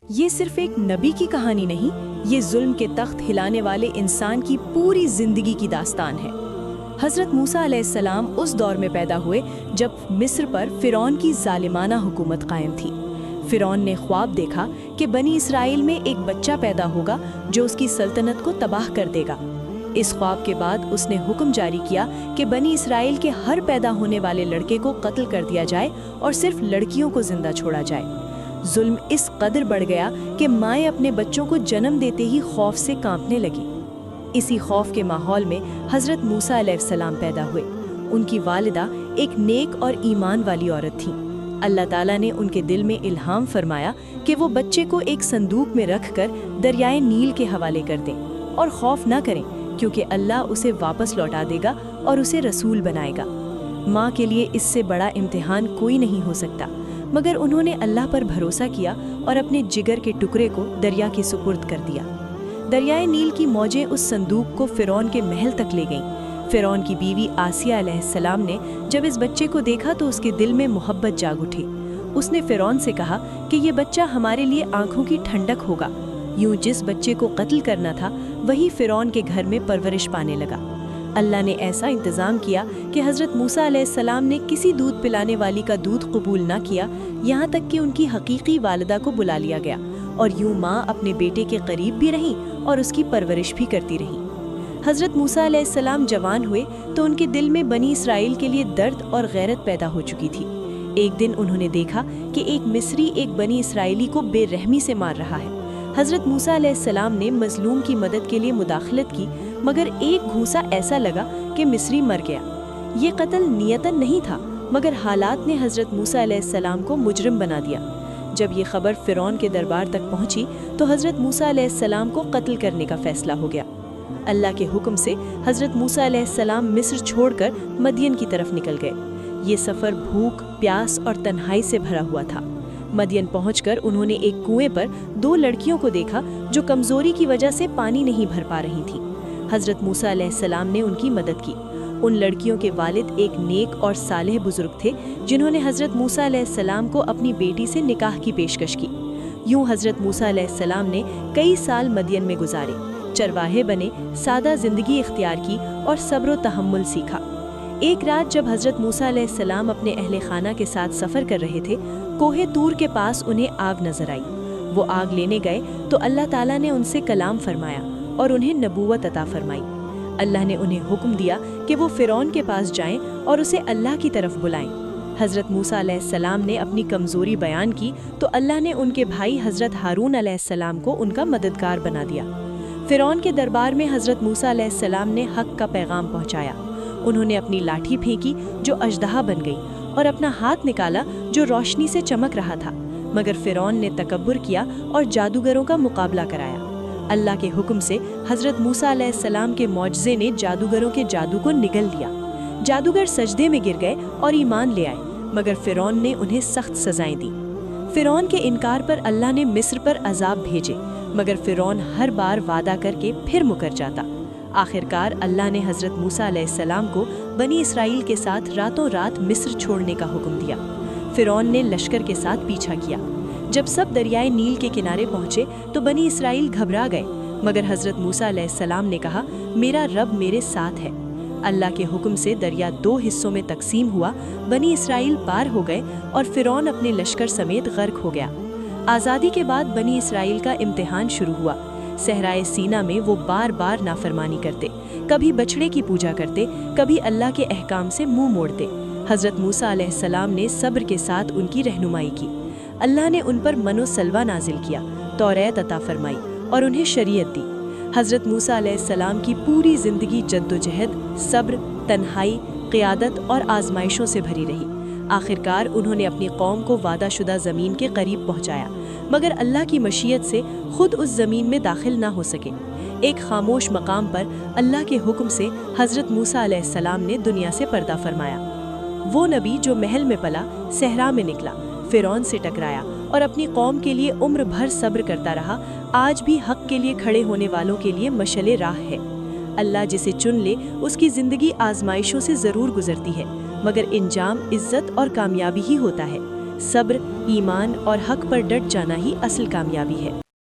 یہ صرف ایک نبی کی کہانی نہیں، یہ ظلم کے تخت ہلانے والے انسان کی پوری زندگی کی داستان ہے۔ حضرت موسیٰ علیہ السلام اس دور میں پیدا ہوئے جب مصر پر فرعون کی ظالمانہ حکومت قائم تھی۔ فرعون نے خواب دیکھا کہ بنی اسرائیل میں ایک بچہ پیدا ہوگا جو اس کی سلطنت کو تباہ کر دے گا۔ اس خواب کے بعد اس نے حکم جاری کیا کہ بنی اسرائیل کے ہر پیدا ہونے والے لڑکے کو قتل کر دیا جائے اور صرف لڑکیوں کو زندہ چھوڑا جائے۔ ظلم اس قدر بڑھ گیا کہ مائیں اپنے بچوں کو جنم دیتے ہی خوف سے کانپنے لگی۔ اسی خوف کے ماحول میں حضرت موسیٰ علیہ السلام پیدا ہوئے۔ ان کی والدہ ایک نیک اور ایمان والی عورت تھیں۔ اللہ تعالیٰ نے ان کے دل میں الہام فرمایا کہ وہ بچے کو ایک صندوق میں رکھ کر دریائے نیل کے حوالے کر دیں اور خوف نہ کریں، کیونکہ اللہ اسے واپس لوٹا دے گا اور اسے رسول بنائے گا۔ ماں کے لیے اس سے بڑا امتحان کوئی نہیں ہو سکتا، مگر انہوں نے اللہ پر بھروسہ کیا اور اپنے جگر کے ٹکڑے کو دریا کے سپرد کر دیا۔ دریائے نیل کی موجیں اس صندوق کو فرعون کے محل تک لے گئیں۔ فرعون کی بیوی آسیہ علیہ السلام نے جب اس بچے کو دیکھا تو اس کے دل میں محبت جاگ اٹھی۔ اس نے فرعون سے کہا کہ یہ بچہ ہمارے لیے آنکھوں کی ٹھنڈک ہوگا۔ یوں جس بچے کو قتل کرنا تھا وہی فرعون کے گھر میں پرورش پانے لگا۔ اللہ نے ایسا انتظام کیا کہ حضرت موسیٰ علیہ السلام نے کسی دودھ پلانے والی کا دودھ قبول نہ کیا، یہاں تک کہ ان کی حقیقی والدہ کو بلا لیا گیا، اور یوں ماں اپنے بیٹے کے قریب بھی رہیں اور اس کی پرورش بھی کرتی رہیں۔ حضرت موسیٰ علیہ السلام جوان ہوئے تو ان کے دل میں بنی اسرائیل کے لیے درد اور غیرت پیدا ہو چکی تھی۔ ایک دن انہوں نے دیکھا کہ ایک مصری ایک بنی اسرائیلی کو بے رحمی سے مار رہا ہے۔ حضرت موسیٰ علیہ السلام نے مظلوم کی مدد کے لیے مداخلت کی، مگر ایک گھونسا ایسا لگا کہ مصری مر گیا۔ یہ قتل نیتاً نہیں تھا، مگر حالات نے حضرت موسیٰ علیہ السلام کو مجرم بنا دیا۔ جب یہ خبر فرعون کے دربار تک پہنچی تو حضرت موسیٰ علیہ السلام کو قتل کرنے کا فیصلہ ہو گیا۔ اللہ کے حکم سے حضرت موسیٰ علیہ السلام مصر چھوڑ کر مدین کی طرف نکل گئے۔ یہ سفر بھوک، پیاس اور تنہائی سے بھرا ہوا تھا۔ مدین پہنچ کر انہوں نے ایک کنویں پر 2 لڑکیوں کو دیکھا جو کمزوری کی وجہ سے پانی نہیں بھر پا رہی تھیں۔ حضرت موسیٰ علیہ السلام نے ان کی مدد کی۔ ان لڑکیوں کے والد ایک نیک اور صالح بزرگ تھے جنہوں نے حضرت موسیٰ علیہ السلام کو اپنی بیٹی سے نکاح کی پیشکش کی۔ یوں حضرت موسیٰ علیہ السلام نے کئی سال مدین میں گزارے، چرواہے بنے، سادہ زندگی اختیار کی اور صبر و تحمل سیکھا۔ ایک رات جب حضرت موسیٰ علیہ السلام اپنے اہل خانہ کے ساتھ سفر کر رہے تھے، کوہ طور کے پاس انہیں آگ نظر آئی۔ وہ آگ لینے گئے تو اللہ تعالیٰ نے ان سے کلام فرمایا اور انہیں نبوت عطا فرمائی۔ اللہ نے انہیں حکم دیا کہ وہ فرعون کے پاس جائیں اور اسے اللہ کی طرف بلائیں۔ حضرت موسیٰ علیہ السلام نے اپنی کمزوری بیان کی تو اللہ نے ان کے بھائی حضرت ہارون علیہ السلام کو ان کا مددگار بنا دیا۔ فرعون کے دربار میں حضرت موسیٰ علیہ السلام نے حق کا پیغام پہنچایا۔ انہوں نے اپنی لاٹھی پھینکی جو اژدہا بن گئی، اور اپنا ہاتھ نکالا جو روشنی سے چمک رہا تھا، مگر فرعون نے تکبر کیا اور جادوگروں کا مقابلہ کرایا۔ اللہ کے حکم سے حضرت موسیٰ علیہ السلام کے معجزے نے جادوگروں کے جادو کو نگل دیا۔ جادوگر سجدے میں گر گئے اور ایمان لے آئے، مگر فرعون نے انہیں سخت سزائیں دی۔ فرعون کے انکار پر اللہ نے مصر پر عذاب بھیجے، مگر فرعون ہر بار وعدہ کر کے پھر مکر جاتا۔ آخرکار اللہ نے حضرت موسیٰ علیہ السلام کو بنی اسرائیل کے ساتھ راتوں رات مصر چھوڑنے کا حکم دیا۔ فرعون نے لشکر کے ساتھ پیچھا کیا۔ جب سب دریائے نیل کے کنارے پہنچے تو بنی اسرائیل گھبرا گئے، مگر حضرت موسیٰ علیہ السلام نے کہا، میرا رب میرے ساتھ ہے۔ اللہ کے حکم سے دریا 2 حصوں میں تقسیم ہوا، بنی اسرائیل پار ہو گئے اور فرعون اپنے لشکر سمیت غرق ہو گیا۔ آزادی کے بعد بنی اسرائیل کا امتحان شروع ہوا۔ صحرائے سینا میں وہ بار بار نافرمانی کرتے، کبھی بچڑے کی پوجا کرتے، کبھی اللہ کے احکام سے منہ موڑتے۔ حضرت موسیٰ علیہ السلام نے صبر کے ساتھ ان کی رہنمائی کی۔ اللہ نے ان پر من و سلوہ نازل کیا، توریت عطا فرمائی اور انہیں شریعت دی۔ حضرت موسیٰ علیہ السلام کی پوری زندگی جد و جہد، صبر، تنہائی، قیادت اور آزمائشوں سے بھری رہی۔ آخرکار انہوں نے اپنی قوم کو وعدہ شدہ زمین کے قریب پہنچایا، مگر اللہ کی مشیت سے خود اس زمین میں داخل نہ ہو سکے۔ ایک خاموش مقام پر اللہ کے حکم سے حضرت موسیٰ علیہ السلام نے دنیا سے پردہ فرمایا۔ وہ نبی جو محل میں پلا، صحرا میں نکلا، فرعون سے ٹکرایا اور اپنی قوم کے لیے عمر بھر صبر کرتا رہا، آج بھی حق کے لیے کھڑے ہونے والوں کے لیے مشعل راہ ہے۔ اللہ جسے چن لے اس کی زندگی آزمائشوں سے ضرور گزرتی ہے، مگر انجام عزت اور کامیابی ہی ہوتا ہے۔ صبر، ایمان اور حق پر ڈٹ جانا ہی اصل کامیابی ہے۔